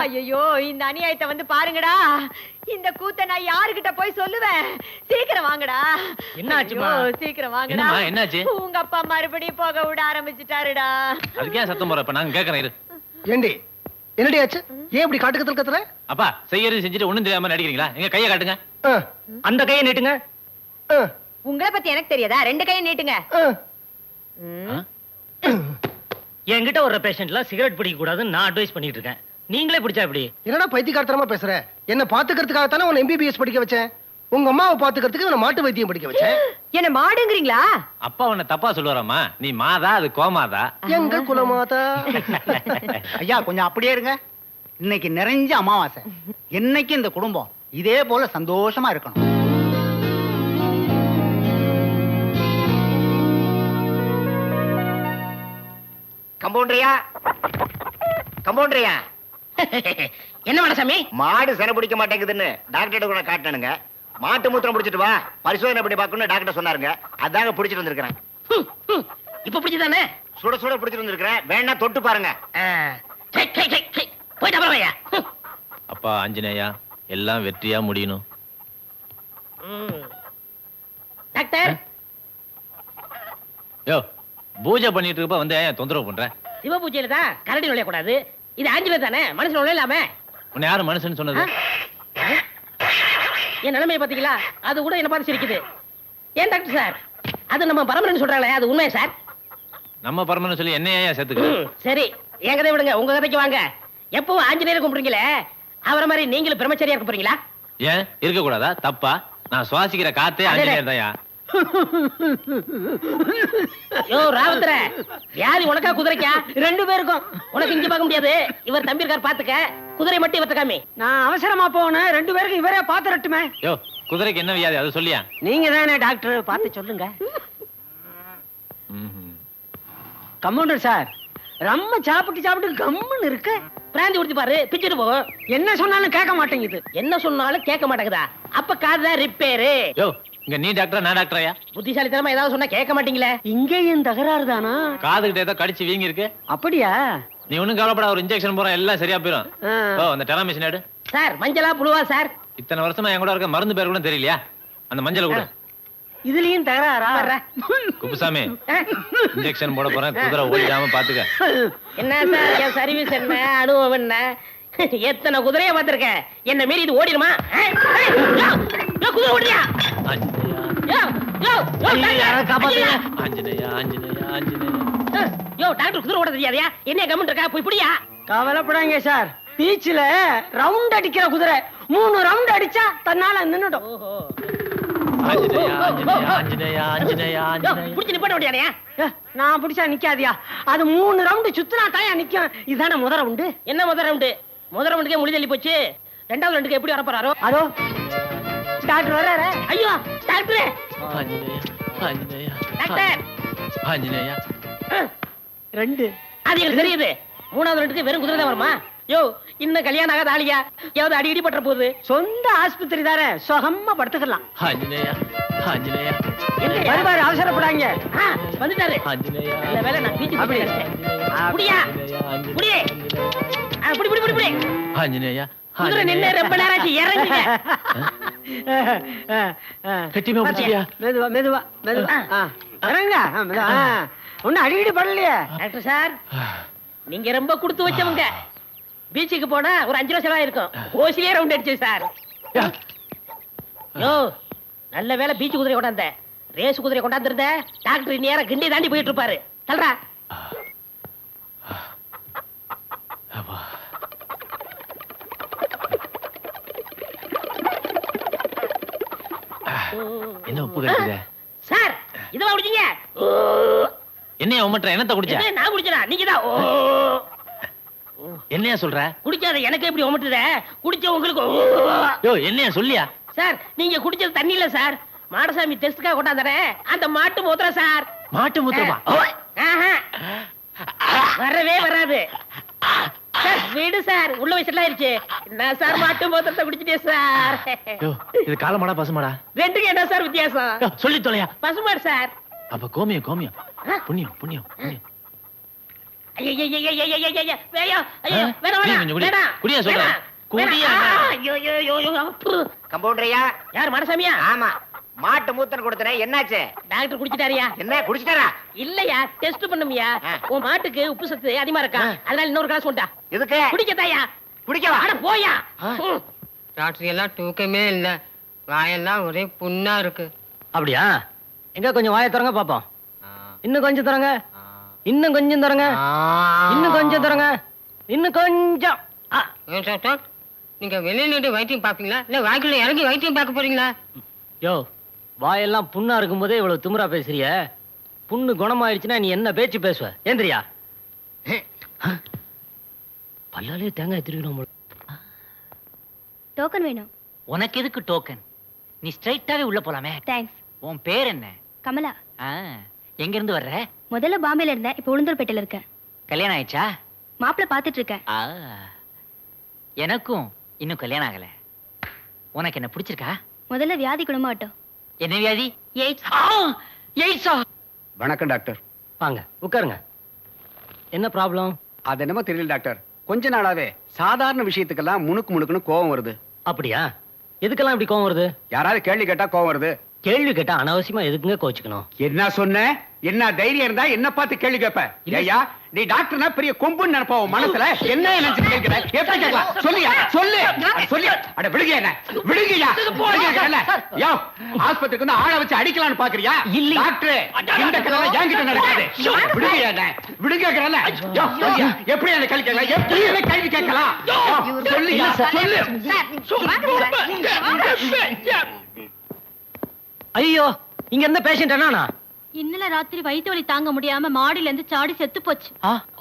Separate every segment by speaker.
Speaker 1: ஐயோ இந்த அநியாயத்தை வந்து பாருங்கடா. இந்த கூத்த நான் யாருகிட்ட போய் சொல்லுவேன்? சீக்கிரம் வாங்கடா.
Speaker 2: என்ன ஆச்சுமா?
Speaker 1: சீக்கிரம் வாங்கடா.
Speaker 3: என்னாச்சு?
Speaker 1: உங்க அப்பா மறுபடியும் போக விட ஆரம்பிச்சுட்டாருடா.
Speaker 3: அதுக்கே சத்தம் போற? இப்ப நாங்க கேக்குறேன் இரு.
Speaker 4: ஏண்டி என்னடி ஆச்சு? ஏன் இப்படி காட்டுக்கத்துல கத்துற?
Speaker 3: அப்பா செய்யறது செஞ்சுட்டு ஒண்ணும் தெரியாம நடிக்கிறீங்களா? எங்க கையை காட்டுங்க.
Speaker 2: அந்த கையை நீட்டுங்க.
Speaker 1: உங்களை பத்தி எனக்கு தெரியாதா? ரெண்டு கையை நீட்டுங்க.
Speaker 2: என்கிட்ட ஒரு பேஷண்ட்ல சிகரெட் பிடிக்க கூடாதுன்னு நான் அட்வைஸ் பண்ணிட்டு இருக்கேன். நீங்களே பிடிச்சா எப்படி?
Speaker 4: என்னடா பைத்தியக்காரத்தனமா பேசுற? என்ன பாத்துக்கிறதுக்காகத்தானே உன்னை எம்பிபிஎஸ் படிக்க வச்சேன். உங்க அம்மாவை பாத்துக்கிறதுக்கு இவனை மாட்டு வைத்தியம் படிக்க வச்சேன்.
Speaker 1: என்ன மாடுங்கிறீங்களா?
Speaker 3: அப்பா உன்னை தப்பா சொல்லுவாராமா? நீ மாதா, அது கோமாதா.
Speaker 4: எங்க குலமாதா?
Speaker 5: ஐயா கொஞ்சம் அப்படியே இருங்க. இன்னைக்கு நிறைஞ்ச அமாவாசை. என்னைக்கு இந்த குடும்பம் இதே போல சந்தோஷமா இருக்கணும்.
Speaker 6: கம்பவுண்டரியா, கம்பவுண்டரியா.
Speaker 2: என்ன மனசாமி?
Speaker 6: மாடு சென பிடிக்க மாட்டேங்குதுன்னு டாக்டர் கூட காட்டணுங்க. மாட்டு மூத்திரம் பிடிச்சிட்டு வா, பரிசோதனை பண்ணி பார்க்கணும்னு டாக்டர் சொன்னாருங்க. அதாங்க பிடிச்சிட்டு வந்திருக்கிறேன்.
Speaker 2: இப்ப பிடிச்சதானே?
Speaker 6: சுட சுட பிடிச்சிட்டு வந்திருக்கிறேன். வேணா தொட்டு பாருங்க.
Speaker 2: போயிட்டு அப்புறம்
Speaker 3: அப்பா ஆஞ்சநேயா, எல்லாம் வெற்றியா முடியணும்.
Speaker 2: டாக்டர்.
Speaker 3: யோ, பூஜை பண்ணிட்டு இருப்ப வந்து ஏன் தொந்தரவு பண்ற?
Speaker 2: சிவ பூஜையில தான் கரடி நுழையக்கூடாது. இது ஆஞ்சநேயர் தானே, மனுஷன் நுழையலாமே.
Speaker 3: உன்னை யாரு மனுஷன் சொன்னது?
Speaker 2: என் நிலைமையை பாத்தீங்களா? அது கூட என்ன பார்த்து சிரிக்குது. ஏன் டாக்டர் சார், அது நம்ம பரமரன் சொல்றாங்களே, அது உண்மையா சார்?
Speaker 3: நம்ம பரமன்னு சொல்லி என்னையா சேர்த்துக்க?
Speaker 2: சரி, என் கதை விடுங்க, உங்க கதைக்கு வாங்க. எப்பவும் ஆஞ்சநேயர் கும்பிடுறீங்களே, அவரை மாதிரி நீங்களும் பிரம்மச்சரியா இருக்க போறீங்களா?
Speaker 3: ஏன் இருக்க கூடாதா? தப்பா? நான் சுவாசிக்கிற காத்தே ஆஞ்சநேயர் தான்யா.
Speaker 2: யோ ராவத்தர, வியாதி உனக்கா குதிரைக்கா? ரெண்டு பேருக்கும். உனக்கு இங்க பார்க்க முடியாது, இவர் தம்பி இருக்கார் பாத்துக்க. குதிரை மட்டும் இவர்த்த காமி.
Speaker 7: நான் அவசரமா போனேன், ரெண்டு பேருக்கு இவரே பாத்துறட்டுமே.
Speaker 3: யோ, குதிரைக்கு என்ன வியாதி அது சொல்லியா?
Speaker 7: நீங்க தானே டாக்டர், பார்த்து சொல்லுங்க. கம்பவுண்டர் சார், ரொம்ப சாப்பிட்டு கம்முன்னு இருக்கு.
Speaker 2: பிராந்தி ஊத்தி பாரு, பிச்சுட்டு போகும்.
Speaker 7: என்ன சொன்னாலும் கேட்க மாட்டேங்குது.
Speaker 2: என்ன சொன்னாலும் கேட்க மாட்டேங்குதா? அப்ப காது ரிப்பேரு.
Speaker 3: யோ, இங்க நீ டாக்டரா நான் டாக்டராயா?
Speaker 2: புத்திசாலித்தனமா ஏதாவது சொன்னா கேட்க மாட்டீங்களே.
Speaker 7: இங்கேயும் தகராறு தானா?
Speaker 3: காதுகிட்ட ஏதோ கடிச்சு வீங்கி இருக்கு.
Speaker 7: அப்படியா?
Speaker 3: நீ ஒண்ணும் கவலைப்பட, ஒரு இன்ஜெக்ஷன் போறோம், எல்லாம் சரியா போயிடும். ஓ, அந்த டெராமிஷன் எடு.
Speaker 2: சார், மஞ்சளா புழுவா சார்?
Speaker 3: இத்தனை வருஷமா என் கூட இருக்க மருந்து பேர் கூட தெரியலையா? அந்த மஞ்சள் கூட.
Speaker 7: இதுலயும் தகராறா?
Speaker 3: குப்புசாமி, இன்ஜெக்ஷன் போட போறேன், குதிரை ஓடிடாம பாத்துக்க.
Speaker 2: என்ன சார், என் சர்வீஸ் என்ன, அனுபவம் என்ன? எத்தனை குதிரையை பார்த்திருக்கேன். என்ன மீறி இது ஓடிடுமா? குதிரை ஓடியா?
Speaker 3: ஆஞ்சநேயா, ஆஞ்சநேயா, ஆஞ்சநேயா.
Speaker 2: யோ டாக்டர், குதிரை ஓட தெரியாதியா? என்ன கமெண்ட் இருக்கா? போய் புடியா.
Speaker 7: கவலைப்படாங்க சார், பீச்ல ரவுண்ட் அடிக்கிற குதிரை 3 ரவுண்ட் அடிச்சா தன்னால நின்னுடும்.
Speaker 3: ஆஞ்சநேயா, ஆஞ்சநேயா, ஆஞ்சநேயா, ஆஞ்சநேயா, ஆஞ்சநேயா.
Speaker 2: புடிச்சு நிப்பாட்ட முடியாதியா?
Speaker 7: நான் பிடிச்சா நிக்காதியா? அது 3 ரவுண்ட் சுத்தினா தாயா நிக்கும். இதானே முத ரவுண்டு.
Speaker 2: என்ன முத ரவுண்டு? முத ரவுண்டுக்கே முடி தள்ளி போச்சு. ரெண்டாவது ரவுண்டுக்கு எப்படி வர போறாரோ?
Speaker 7: அதோ டாக்டர் வர்றாரு.
Speaker 2: ஐயோ டாக்டர்,
Speaker 3: ஆஞ்சநேயா, ஆஞ்சநேயா,
Speaker 2: டாக்டர்,
Speaker 3: ஆஞ்சநேயா.
Speaker 7: 2
Speaker 2: அது எனக்கு தெரியுது. 3வது ரவுண்டுக்கு வெறும் குதிரை தான் வருமா? யோ, இன்னும் கல்யாணம் ஆகாத ஆளியா? ஏதாவது அடி பற்ற போகுது.
Speaker 7: சொந்த ஆஸ்பத்திரி தானே, சுகமா படுத்துக்கலாம்.
Speaker 3: ஆஞ்சநேயா, ஆஞ்சநேயா.
Speaker 7: வருவாரு, அவசரப்படாங்க.
Speaker 2: வந்துட்டாரு.
Speaker 3: ஆஞ்சநேயா.
Speaker 2: நல்ல வேளை நான் பீச்சு
Speaker 7: அப்படி.
Speaker 2: புடியா, புடியே. புடி புடி புடி புடி.
Speaker 3: ஆஞ்சநேயா.
Speaker 2: குதிரை நின்னு ரொம்ப நேரம் ஆச்சு, இறங்குங்க.
Speaker 3: கட்டிமே பிடிச்சியா?
Speaker 7: மெதுவா மெதுவா மெதுவா. இறங்க. ஒன்னும் அடிக்கடி படலையே.
Speaker 2: டாக்டர் சார், நீங்க ரொம்ப கொடுத்து வச்சவங்க. பீச்சுக்கு போனா ஒரு 5 ரூபா செலவா இருக்கும். ஓசிலே ரவுண்ட் அடிச்சு சார். யோ, நல்ல வேளை பீச்சு குதிரை கொண்டாந்த. ரேஸ் குதிரை கொண்டாந்துருந்த டாக்டர் நேரம் கிண்டி தாண்டி போயிட்டு இருப்பாரு. தல்றா.
Speaker 3: என்ன உப்பு கட்டுத?
Speaker 2: சார், இதவா குடிச்சீங்க?
Speaker 3: என்னையா உமட்ற? என்னத்த குடிச்ச?
Speaker 2: நான் குடிச்சனா? நீங்க தான்.
Speaker 3: என்னையா சொல்ற?
Speaker 2: குடிக்காத எனக்கு எப்படி உமட்டுத? குடிச்ச உங்களுக்கு.
Speaker 3: யோ, என்னையா சொல்லியா?
Speaker 2: சார், நீங்க குடிச்சது தண்ணி இல்ல சார். மாடசாமி டெஸ்ட்காக கொண்டாந்தறே. அந்த மாட்டு மூத்திரம் சார்.
Speaker 3: மாட்டு மூத்திரமா?
Speaker 2: வரவே வராது சார். வீடு சார், உள்ள வயசுல ஆயிருச்சு. நான் சார் மாட்டு மூத்திரத்தை குடிச்சிட்டேன் சார்.
Speaker 3: யோ, இது காலமாடா பசுமாடா?
Speaker 2: ரெண்டுக்கு என்ன சார் வித்தியாசம்?
Speaker 3: சொல்லி தொலையா.
Speaker 2: பசுமாடு சார்.
Speaker 3: அப்ப கோமியம், கோமியம். புண்ணியம், புண்ணியம், புண்ணியம்.
Speaker 2: ஐயையையையையையையைய, வேயா, ஐயோ,
Speaker 3: ஆ?
Speaker 2: வேணாம்,
Speaker 3: குடி
Speaker 2: வேணாம்,
Speaker 3: கொஞ்சம் குடி.
Speaker 2: வேணாம்,
Speaker 3: குடியா சொல்றேன்.
Speaker 2: வேணாம்,
Speaker 3: குடியா.
Speaker 2: வேணாம். ஐயோ, ஐயோ, ஐயோ, ஐயோ, அப்பு.
Speaker 6: கம்பவுண்டரையா?
Speaker 2: யார் மனசாமியா?
Speaker 6: ஆமா. மாட்டு மூத்தன் கொடுத்தனே, என்னாச்சு?
Speaker 2: டாக்டர் குடிச்சிட்டாரியா?
Speaker 6: என்ன குடிச்சிட்டாரா?
Speaker 2: இல்லையா, டெஸ்ட் பண்ணுமியா.
Speaker 6: ஆ.
Speaker 2: உன் மாட்டுக்கு உப்பு சத்து அதிகமா இருக்கா, அதனால இன்னொரு கிளாஸ் கொண்டா.
Speaker 6: எதுக்கு?
Speaker 2: குடிக்கத்தாயா?
Speaker 6: குடிக்கவா?
Speaker 2: அட போயா.
Speaker 7: ராத்திரி எல்லாம் தூக்கமே இல்ல, வாயெல்லாம் ஒரே புண்ணா இருக்கு.
Speaker 8: அப்படியா? எங்க கொஞ்சம் வாயை திறங்க பாப்போம். இன்னும் கொஞ்சம் திறங்க. இன்னும் கொஞ்சம் திறங்க. இன்னும் கொஞ்சம் திறங்க. இன்னும் கொஞ்சம்.
Speaker 7: ஏன் டாக்டர், நீங்க வெளியில வைத்தியம் பாப்பீங்களா இல்ல வாய்க்குள்ள இறங்கி வைத்தியம் பார்க்க போறீங்களா?
Speaker 8: யோ, வாயெல்லாம் புண்ணா இருக்கும்போதே இவ்வளவு திமிரா பேசுறிய. புண்ணு குணமாயிடுச்சுன்னா நீ என்ன பேச்சு பேசுவ? ஏந்திரியா? பல்லாலே தேங்காய் திருவிழா.
Speaker 9: டோக்கன் வேணும்.
Speaker 10: உனக்கு எதுக்கு டோக்கன்? நீ ஸ்ட்ரைட்டாவே உள்ள போலாமே.
Speaker 9: தேங்க்ஸ்.
Speaker 10: உன் பேர் என்ன?
Speaker 9: கமலா.
Speaker 10: எங்க இருந்து வர்ற?
Speaker 9: முதல்ல பாம்பேல இருந்தேன், இப்போ உளுந்தூர்பேட்டையில இருக்கேன்.
Speaker 10: கல்யாணம் ஆயிடுச்சா?
Speaker 9: மாப்பிள்ளை பாத்துட்டு இருக்கேன்.
Speaker 10: எனக்கும் இன்னும் கல்யாணம் ஆகல. உனக்கு என்ன பிடிச்சிருக்கா?
Speaker 9: முதல்ல வியாதி குணமாகட்டும்.
Speaker 10: என்ன வியாதி?
Speaker 9: எய்ட்ஸ்.
Speaker 10: எய்ட்ஸா?
Speaker 5: வணக்கம் டாக்டர்.
Speaker 8: வாங்க உட்காருங்க. என்ன ப்ராப்ளம்?
Speaker 5: அது என்னமோ தெரியல டாக்டர், கொஞ்ச நாளாவே சாதாரண விஷயத்துக்கெல்லாம் முணுக்குன்னு கோவம் வருது.
Speaker 8: அப்படியா? எதுக்கெல்லாம் இப்படி கோவம் வருது?
Speaker 5: யாராவது கேள்வி கேட்டா கோவம் வருது.
Speaker 8: கேள்வி கேட்டா அனாவசியமா எதுக்குங்க கோச்சுக்கணும்?
Speaker 5: என்ன சொன்ன? என்ன தைரியம் இருந்தா என்ன பார்த்து கேள்வி கேட்ப? ஐயா, நீ டாக்டர்னா பெரிய கொம்புன்னு நினைப்பா உன் மனசுல. என்ன நினைச்சு கேட்கிற? எப்படி கேட்கலாம்? சொல்லியா? சொல்லு. சொல்லு. அட விடுங்க, என்ன விடுங்கயா? யோ, ஆஸ்பத்திரிக்கு வந்து ஆளை வச்சு அடிக்கலாம்னு பாக்குறியா? இல்ல டாக்டர், இந்த கதை என்கிட்ட நடக்காது. விடுங்க, என்ன விடுங்கறல. யோ, சொல்லியா? எப்படி என்ன கேள்வி கேட்கலாம்? எப்படி என்ன கேள்வி கேட்கலாம்? சொல்லியா? சொல்லு.
Speaker 8: ஐயோ, இங்க இருந்த பேஷண்ட் என்னன்னா?
Speaker 9: இன்னல ராத்திரி வயிற்று வலி தாங்க முடியாம மாடியில இருந்து சாடி செத்து போச்சு.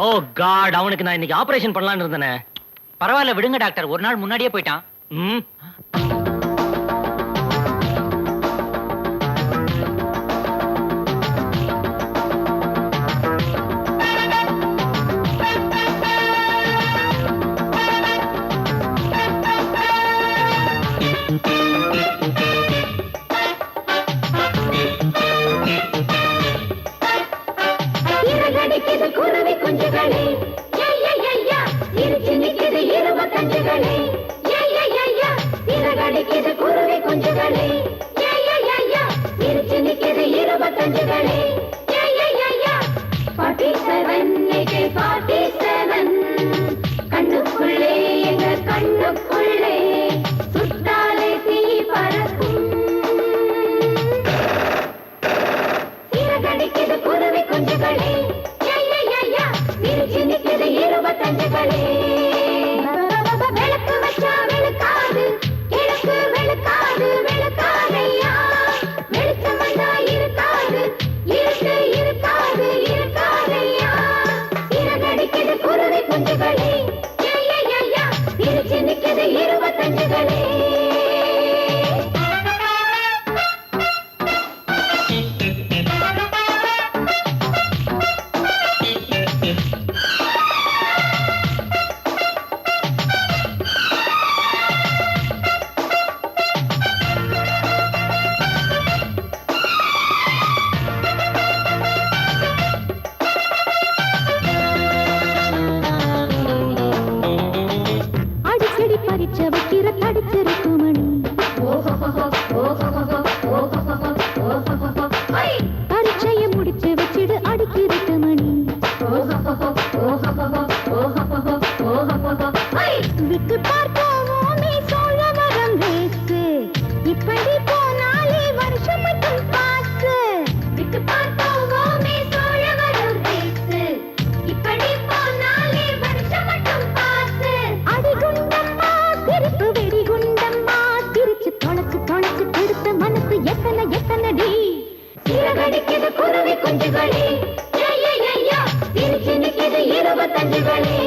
Speaker 8: ஓ காட், அவனுக்கு நான் இன்னைக்கு ஆபரேஷன் பண்ணலாம்னு இருந்தேனே.
Speaker 10: பரவாயில்ல விடுங்க டாக்டர், ஒரு நாள் முன்னாடியே போயிட்டான்.
Speaker 8: ம்.
Speaker 9: குருவி குஞ்சுகளே, சிரிச்சு நிக்குது 25களே, சிறகடிக்குது குருவி குஞ்சுகளே, சிரிச்சு நிக்குது 25களே. 47 கண்ணுக்குள்ளே, எங்க கண்ணுக்குள்ளே சுட்டாலே தீ பறக்கும். சிறகடிக்குது குருவி குஞ்சுகளே, சிரிச்சு நிக்குது 25களே. விளக்கு வச்சா வெளுக்காது, கிழக்கு வெளுக்காது, வெளுக்காதையா. வெளிச்சம் வந்தா இருக்காது, இருட்டு இருக்காது, இருக்காதையா. சிறகடிக்குது குருவி குஞ்சுகளே, சிரிச்சு நிக்குது 25களே. அடிக்கடி பறிச்ச வைக்கிற தடிச்சிருக்கு மணி, பரீட்சைய முடிச்சு வச்சிடு அடிக்கிறது மணி. விட்டு பார்ப்போமே சோழ வரம் வேஸ்ட், இப்படி போனாலே வருஷம் மட்டும் பாஸ். விட்டு பார்ப்போமே சோழ வரம் வேஸ்ட், இப்படி போனாலே வருஷம் மட்டும் பாஸ். அடிகுண்டம்மா சிரிப்பு வெடிகுண்டம்மா, சிரிச்சு தொலைச்சு தொலைச்சு கெடுத்த மனசு எத்தனை சிறகடிக்குது குருவி குஞ்சுகளே, சிரிச்சு நிக்குது 25களே.